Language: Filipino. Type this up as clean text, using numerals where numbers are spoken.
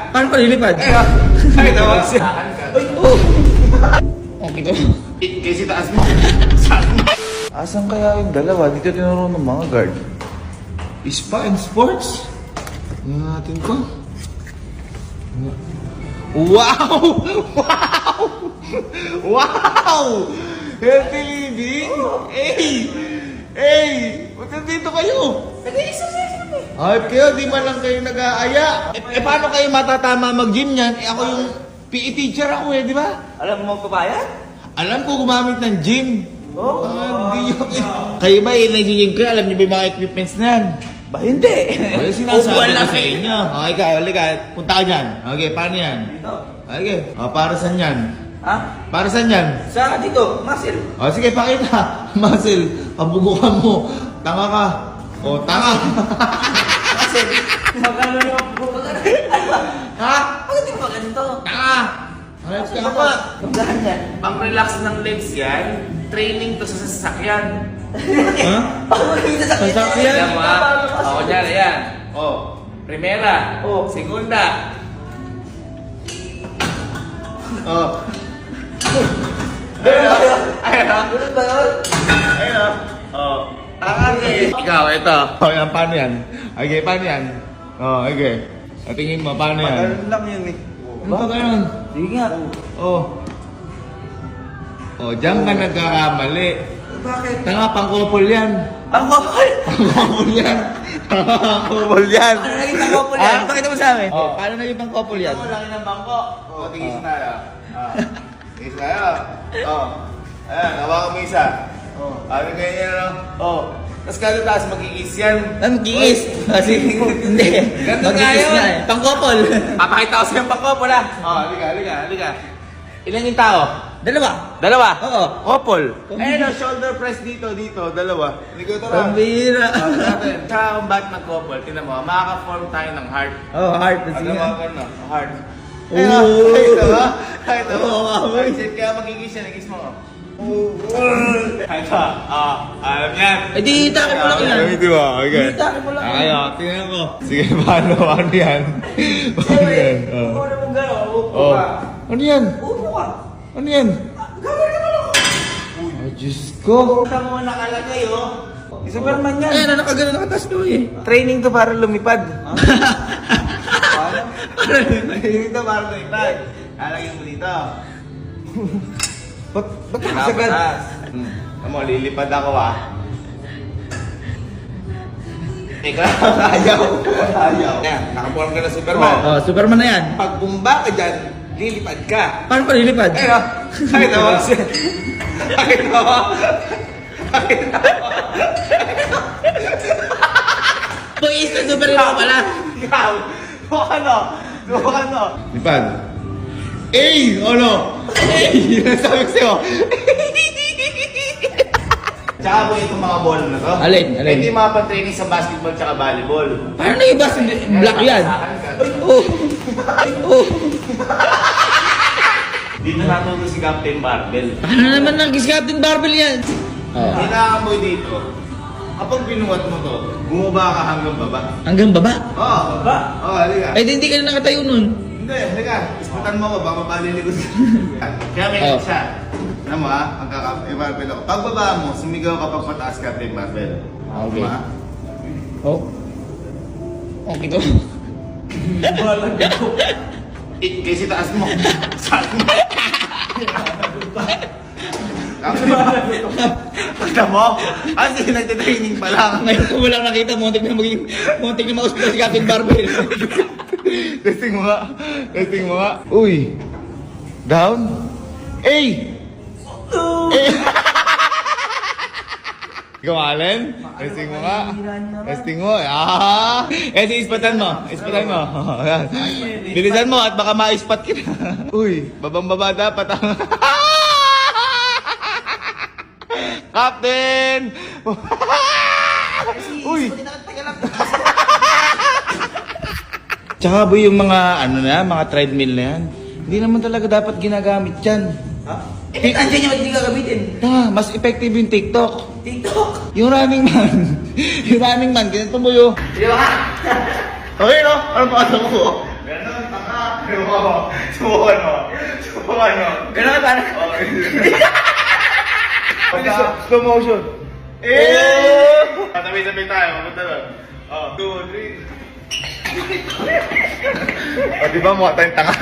Paano ka lilipad? Ay, tawag siya. Okay to. Kasi taas mo. Saan mo? Asan kaya yung dalawa? Dito tinuro ng mga guard. Spa and sports? Tingnan natin ko. Wow! Wow! Wow! Healthy living? Hey! Ba't nandito kayo? Nag-exercise kami. Ay, kayo, di man lang kayo nag-aaya. Paano kayo matatama mag-gym yan? Ako yung PE teacher ako di ba? Alam mo magpapayan? Alam ko gumamit ng gym. Hindi yun. Kayo ba, nag-gym kayo? Alam niyo ba yung mga equipments na yan? Ba hindi? Ay, sinasabi ko sa inyo. Okay ka, halika. Punta ka dyan. Okay, paano yan? Dito. Okay. Para saan yan? Ha? Para saan yan? Sa dito, muscle. Sige, pakita. Muscle, pabugukan mo. Tanga ka. Tanga. Muscle. Magano naman po magano. Ha? Bakit di ba ganito? Tanga. Ayos ka pa. Magdahan yan. Pang-relax ng legs yan, training to sa sasakyan. Ha? Sasakyan. Sasakyan? Alam mo ha? O, kunyari yan. Primera. Oh. Segunda. Ganun ba yun? Ikaw, ito. Yan, paano yan? Okay, paano yan? Okay. Tingin mo, paano yan? Ganun lang yun eh. Ano ba ganun? Sige nga. Diyan ka nagkakamali. Bakit? Tanga, pang-couple yan. Ang kapal! Pang-couple yan. Pang-couple yan. Ano naging ang kapal yan? Pakita mo sa amin. Paano naging pang-couple yan? Laki ng bangko. Tingis tayo. Tingis tayo. Ayan, hawakan mo isa. Ano ganyan, no? Tapos kada taas magkikis yan. Mag-iis. Kasi hindi. Ganun Mag-iis nga nga yun. eh. Pang-couple. Papakita ko sa'yo yung bangko pala. Halika. Ilan yung tao? Dalawa. Dalawa? Oo. Couple. Ayun, shoulder press dito, dalawa. Hindi ko ito Pambira. natin. Sa kung ba't mag-couple, tinan mo, makaka-form tayo ng heart. Oh, heart. Sige Ano nga. mga gano'n? Heart. Oo. Ito ba? Ito ba? Oo, Heart shape, kaya magkikis yan, nagkis mo. Ito, alam yan. Eh di itake mo lang yan. Di ba? Okay. Itake mo lang yan. Ayaw, tingnan ko. Sige, paano? Ano yan? Paano yan? Upo na mong gano'n. Upo Oh. ka. Ano yan? Upo ka. Ano yan? Gawin ka lang. Ay, Diyos ko. Sa mo nakalagay, Si Superman yan. Ayun, nakagano nakatas ko eh. Training to para lumipad. Training to para lumipad. Lalagyan mo dito. Ba't nakasagad? Mo, lilipad ako Ikaw, ayaw. Yan, nakapulang ka na Superman. Oh, Superman na yan. Pag bumba ka dyan, lilipad ka. Paano ka lilipad? Nakita mo? Nakita mo? Boys na superhero ka pala. Ikaw! Subukan mo! Lipad. Ano? Sabi ko sa'yo. Tsaka po itong mga ball na to. Alin? Ito yung mga pa-training sa basketball tsaka volleyball. Paano na yung black yan? Oh. Oh. Dito natuto si Captain Barbell. Paano naman nagis Captain Barbell yan? Kailangan mo dito. Kapag binuhat mo to, bumaba ka hanggang baba. Hanggang baba? Baba? Halika. Ay, hindi ka na nakatayo nun. Hindi, halika. Isputan mo ko, baka mapaliligod ka. Kaya may siya. Alam mo magkaka-barbell ako. Pagbaba mo, sumigaw ka pag pataas ka rin barbell. Okay. Diba? Oh. Okay to. Kasi taas mo. Saan mo? Pagka mo? Kasi nagtitraining pa lang. Ngayon ko lang nakita, muntik na ma-hospital si Captain Barbell. Testing mo nga. Uy. Down. Ikaw, Allen? Testing mo nga. Testing mo. Ispatan mo. Yan. Bilisan mo at baka ma-ispat kita. Uy, babang-baba dapat. Captain! Uy! Tsaka boy, yung mga mga treadmill na yan, hindi naman talaga dapat ginagamit yan. Eh, nandiyan yung hindi gagamitin. Mas effective yung TikTok. TikTok. Yung running man, ganito mo yun. Di ba? Okay, no? Ano pa ko? Ganon, taka. Subukan mo. Subukan mo. Ganun ka parang. Slow motion. Sabay-sabay tayo, mapunta doon. 2, 3. Di ba mukha tayong tanga?